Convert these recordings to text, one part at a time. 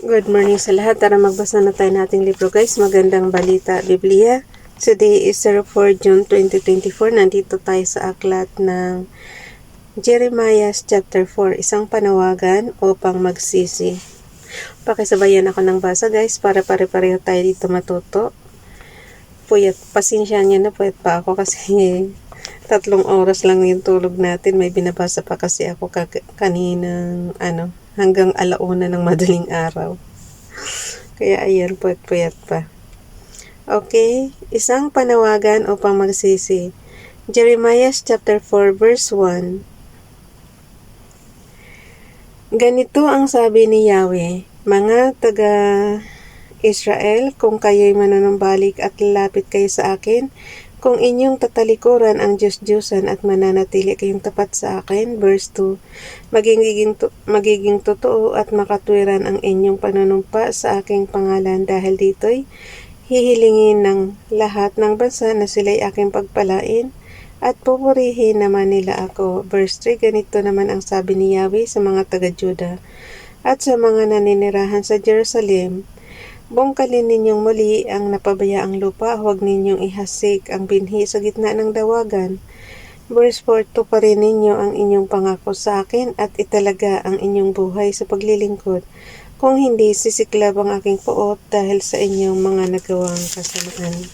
Good morning sa lahat. Tara magbasa na tayo nating libro guys. Magandang balita, Biblia. Today is 04 June 2024. Nandito tayo sa aklat ng Jeremiah chapter 4. Isang panawagan upang magsisi. Pakisabayan ako ng basa guys para pare-pareho tayo dito matuto. Puyat, pasensya niyo na puyat pa ako kasi 3 oras lang yung tulog natin. May binabasa pa kasi ako kaninang hanggang 1:00 ng madaling araw. Kaya ayan, puyat-puyat pa. Okay, isang panawagan upang magsisi. Jeremiah chapter 4 verse 1. Ganito ang sabi ni Yahweh, mga taga-Israel, kung kayo'y manunumbalik at lalapit kayo sa akin, kung inyong tatalikuran ang Diyos-Diyosan at mananatili kayong tapat sa akin, verse 2, magiging totoo at makatwiran ang inyong panunumpa sa aking pangalan dahil dito'y hihilingin ng lahat ng bansa na sila'y aking pagpalain at pupurihin naman nila ako. Verse 3, ganito naman ang sabi ni Yahweh sa mga taga-Juda at sa mga naninirahan sa Jerusalem, bungkalin ninyong muli ang napabayaang lupa, huwag ninyong ihasik ang binhi sa gitna ng dawagan. Verse 4, tuparin ninyo ang inyong pangako sa akin at italaga ang inyong buhay sa paglilingkod. Kung hindi, sisiklab ang aking puot dahil sa inyong mga nagawang kasamaan.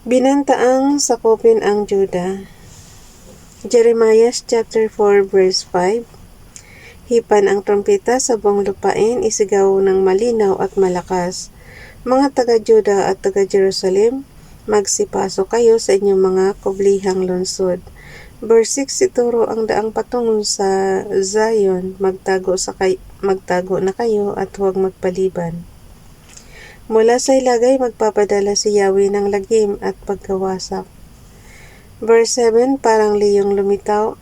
Binantaang sakupin ang Juda. Jeremiah chapter 4 verse 5. Hipan ang trompeta sa buong lupain, isigaw ng malinaw at malakas. Mga taga-Juda at taga-Jerusalem, magsipaso kayo sa inyong mga kublihang lungsod. Verse 6, ituro ang daang patungo sa Zion, magtago na kayo at huwag magpaliban. Mula sa ilagay, magpapadala si Yahweh ng lagim at pagkawasak. Verse 7, parang liyong lumitaw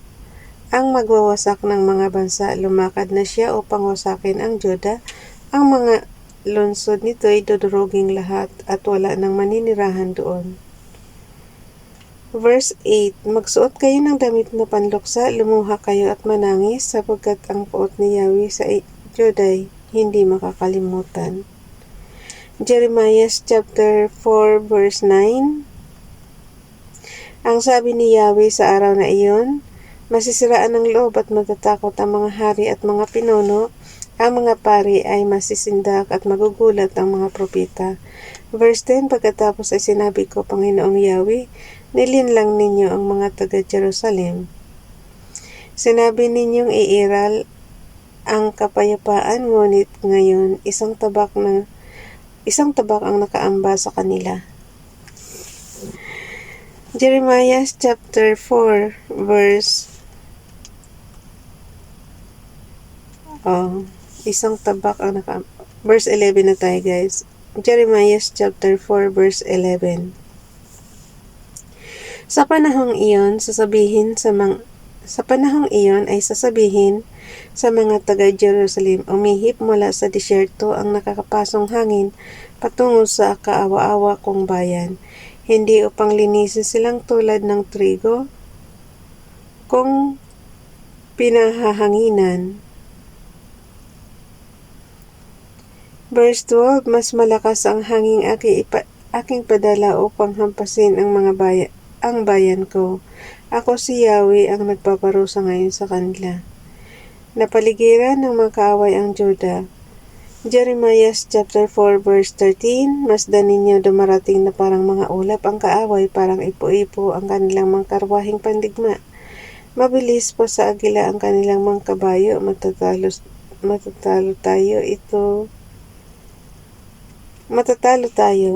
ang magwawasak ng mga bansa. Lumakad na siya upang wasakin ang Juda. Ang mga lungsod nito ay duduruging lahat at wala nang maninirahan doon. Verse 8, magsuot kayo ng damit na panluksa, lumuha kayo at manangis sapagkat ang puot ni Yahweh sa Juda hindi makakalimutan. Jeremiah chapter 4 verse 9. Ang sabi ni Yahweh sa araw na iyon, masisiraan ng loob at matatakot ang mga hari at mga pinuno, ang mga pari ay masisindak at magugulat ang mga propeta. Verse 10, pagkatapos ay sinabi ko, Panginoong Yahweh, nilinlang ninyo ang mga taga-Jerusalem. Sinabi ninyong iiral ang kapayapaan, ngunit ngayon isang tabak ang nakaamba sa kanila. Jeremiah chapter 4 verse verse 11 na tayo guys. Jeremiah chapter 4 verse 11. Sa panahong iyon ay sasabihin sa mga taga-Jerusalem, umihip mula sa disyerto ang nakakapasong hangin patungo sa kaawa-awa kong bayan, hindi upang linisin silang tulad ng trigo kung pinahahanginan. Verse 12, mas malakas ang hanging aking padala upang hampasin ang bayan ko. Ako si Yahweh ang nagpaparusa ngayon sa kanila. Napaligiran ng mga kaaway ang Juda. Jeremiah chapter 4 verse 13, masdan ninyo dumarating na parang mga ulap ang kaaway, parang ipo-ipo ang kanilang mga karwahing pandigma. Mabilis po sa agila ang kanilang mga kabayo, matatalo tayo,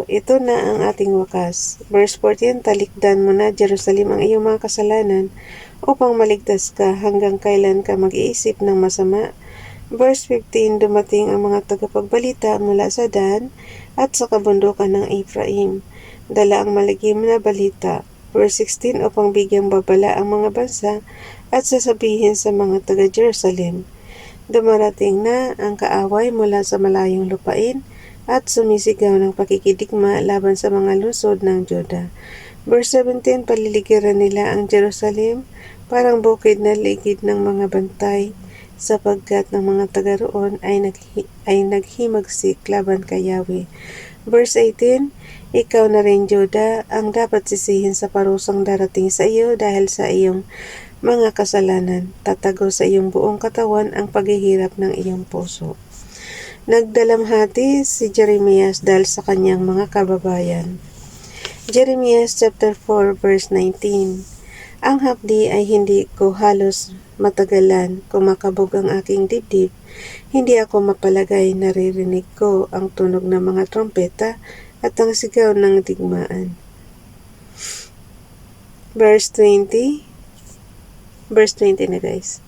ito na ang ating wakas. Verse 14, talikdan mo na Jerusalem ang iyong mga kasalanan upang maligtas ka, hanggang kailan ka mag-iisip ng masama. Verse 15, dumating ang mga tagapagbalita mula sa Dan at sa kabundukan ng Ephraim. Dala ang malagim na balita. Verse 16, upang bigyang babala ang mga bansa at sasabihin sa mga taga-Jerusalem, dumarating na ang kaaway mula sa malayong lupain at sumisigaw ng pakikidigma laban sa mga lungsod ng Juda. Verse 17, paliligiran nila ang Jerusalem, parang bukid na ligid ng mga bantay. sapagkat ng mga taga roon ay naghimagsik laban kay Yahweh. Verse 18, ikaw na rin, Juda, ang dapat sisihin sa parusang darating sa iyo dahil sa iyong mga kasalanan. Tatago sa iyong buong katawan ang paghihirap ng iyong puso. Nagdalamhati si Jeremias dahil sa kanyang mga kababayan. Jeremias chapter 4 verse 19. Ang hapdi ay hindi ko halos matagalan, kumakabog ang aking dibdib. Hindi ako mapalagay, naririnig ko ang tunog ng mga trompeta at ang sigaw ng digmaan. Verse 20 na guys.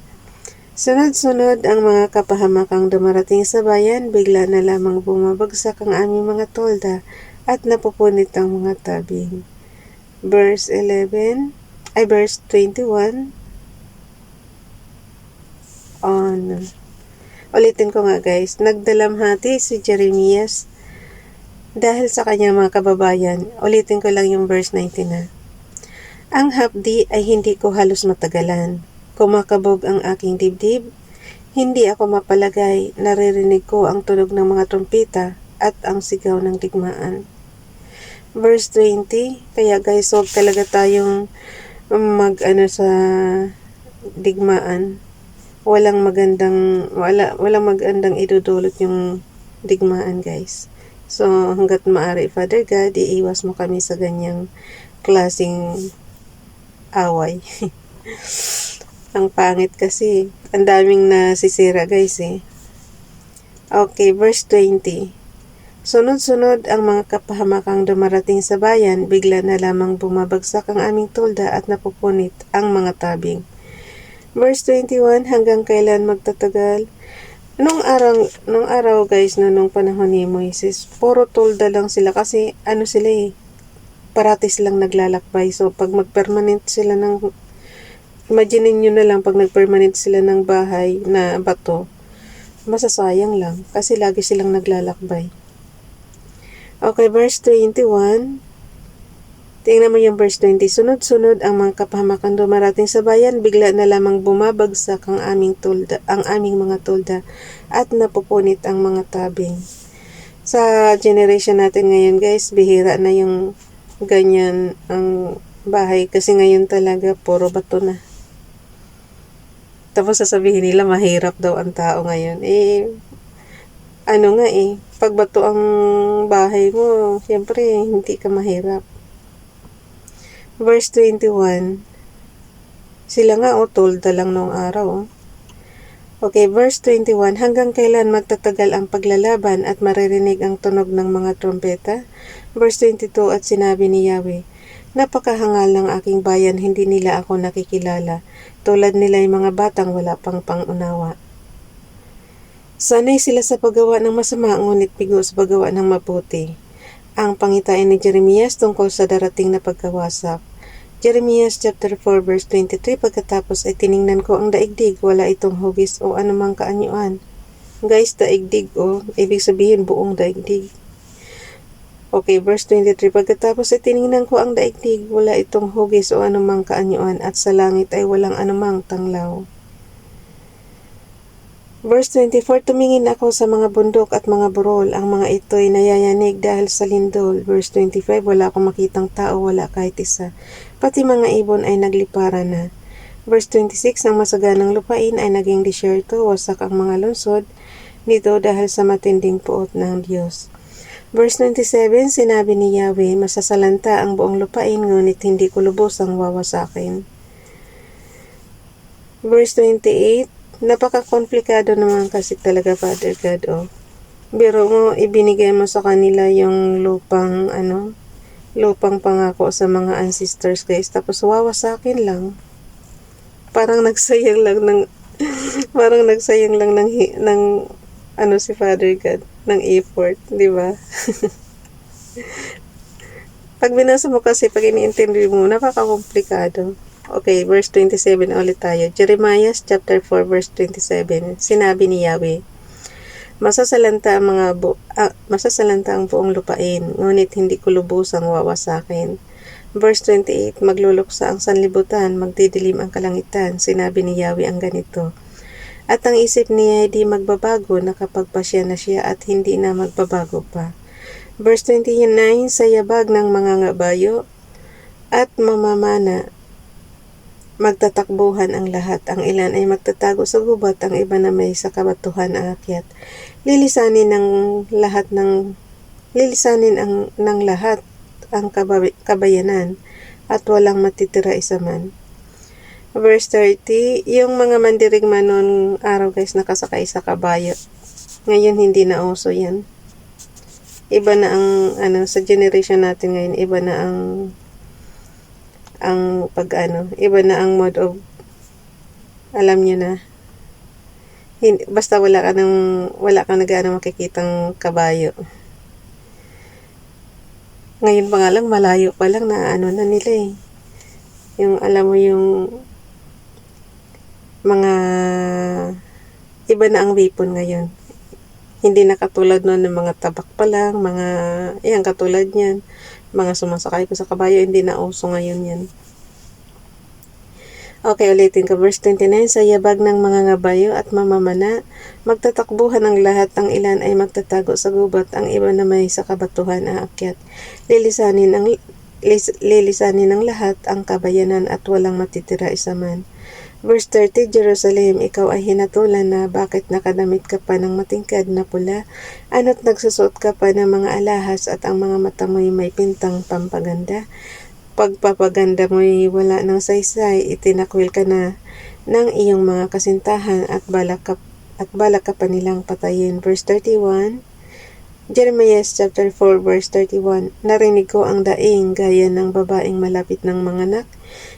Sunod-sunod ang mga kapahamakang dumarating sa bayan, bigla na lamang bumabagsak ang aming mga tolda at napupunit ang mga tabing. Verse 21. Ulitin ko nga guys. Nagdalamhati si Jeremias dahil sa kanyang mga kababayan. Ulitin ko lang yung verse 19 na. Ang hapdi ay hindi ko halos matagalan. Kumakabog ang aking dibdib. Hindi ako mapalagay. Naririnig ko ang tunog ng mga trompeta at ang sigaw ng digmaan. Verse 20. Kaya guys, huwag talaga tayong sa digmaan. Walang magandang idudulot yung digmaan guys. So hanggat maaari, Father God, iiwas mo kami sa ganyang klaseng away. Ang pangit kasi. Ang daming nasisira guys eh. Okay, verse 20. Sunod-sunod ang mga kapahamakang dumarating sa bayan, bigla na lamang bumabagsak ang aming tolda at napupunit ang mga tabing. Verse 21, hanggang kailan magtatagal? Nung araw guys, nung panahon ni Moises, puro tolda lang sila kasi sila paratis lang naglalakbay. So pag magpermanent sila imagine nyo na lang pag nagpermanent sila ng bahay na bato, masasayang lang kasi lagi silang naglalakbay. Okay, verse 21. Tingnan mo yung verse 20. Sunod-sunod ang mga kapahamakan dumarating sa bayan, bigla na lamang bumabagsak ang aming mga tolda at napupunit ang mga tabing. Sa generation natin ngayon guys, bihira na yung ganyan ang bahay kasi ngayon talaga puro bato na. Tapos sasabihin nila mahirap daw ang tao ngayon. Pag bato ang bahay mo, siyempre hindi ka mahirap. Verse 21. Sila nga tolda lang noong araw. Okay, verse 21. Hanggang kailan magtatagal ang paglalaban at maririnig ang tunog ng mga trompeta? Verse 22. At sinabi ni Yahweh, napakahangal ng aking bayan, hindi nila ako nakikilala. Tulad nila yung mga batang wala pang pangunawa. Sanay sila sa paggawa ng masama, ngunit bigo sa paggawa ng mabuti. Ang pangitain ni Jeremias tungkol sa darating na pagkawasak. Jeremias chapter 4 verse 23, pagkatapos ay tiningnan ko ang daigdig, wala itong hugis o anumang kaanyuan. Guys, daigdig ibig sabihin buong daigdig. Okay, verse 23, pagkatapos ay tiningnan ko ang daigdig, wala itong hugis o anumang kaanyuan, at sa langit ay walang anumang tanglaw. Verse 24, tumingin ako sa mga bundok at mga burol, ang mga ito'y nayayanig dahil sa lindol. Verse 25, wala akong makitang tao, wala kahit isa. Pati mga ibon ay nagliparan na. Verse 26, ang masaganang lupain ay naging disyerto, wasak ang mga lungsod nito dahil sa matinding puot ng Diyos. Verse 27, sinabi ni Yahweh, masasalanta ang buong lupain, ngunit hindi ko lubosang wawasakin. Verse 28, napaka-komplikado naman kasi talaga, Father God. Biro mo, ibinigay mo sa kanila yung lupang pangako sa mga ancestors guys. Tapos wawasakin lang. Parang nagsayang lang ng si Father God, ng effort, di ba? Pag binasa mo kasi, pag iniintindi mo, napaka-komplikado. Okay, verse 27 ulit tayo. Jeremiah chapter 4 verse 27. Sinabi ni Yahweh, masasalanta ang buong lupain, ngunit hindi ko lubusang wawasakin. Verse 28, magluluksa ang sanlibutan, magdidilim ang kalangitan. Sinabi ni Yahweh ang ganito, At ang isip niya ay di magbabago na kapag pasya na siya at hindi na magbabago pa. Verse 29, sa yabag ng mga ngabayo at mamamana, magtatakbuhan ang lahat. Ang ilan ay magtatago sa gubat, ang iba na may sa kabatuhan aakyat. Lilisanin ng lahat ang kabayanan at walang matitira isa man. Verse 30, yung mga mandirigma noon araw guys nakasakay sa kabayo. Ngayon hindi na uso yan. Iba na ang sa generation natin ngayon, iba na iba na ang mode of, alam nyo na, basta wala kang nag-ano makikitang kabayo. Ngayon pa nga lang, malayo pa lang na na nila yung alam mo yung mga iba na ang weapon ngayon. Hindi na katulad noon ng mga tabak pa lang, katulad niyan, mga sumasakay ko sa kabayo, hindi na uso ngayon yan. Okay, ulitin ko. Verse 29, sa yabag ng mga ngabayo at mamamana, magtatakbuhan ang lahat, ang ilan ay magtatago sa gubat, ang iba na may sa kabatuhan aakyat. Lilisanin ng lahat ang kabayanan at walang matitira isa man. Verse 30, Jerusalem, ikaw ay hinatulan na, bakit nakadamit ka pa ng matingkad na pula? Ano't nagsusuot ka pa ng mga alahas at ang mga mata mo'y may pintang pampaganda? Pagpapaganda mo'y wala ng saysay, itinakwil ka na ng iyong mga kasintahan at balak ka pa nilang patayin. Verse 31, Jeremiah chapter 4 verse 31, narinig ko ang daing gaya ng babaeng malapit ng manganak.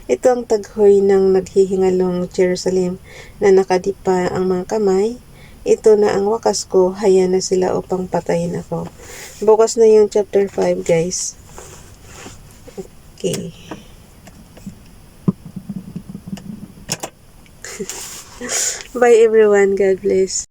Ito ang taghoy ng naghihingalong Jerusalem na nakadipa ang mga kamay. Ito na ang wakas ko, haya na sila upang patayin ako. Bukas na yung chapter 5 guys. Okay. Bye everyone. God bless.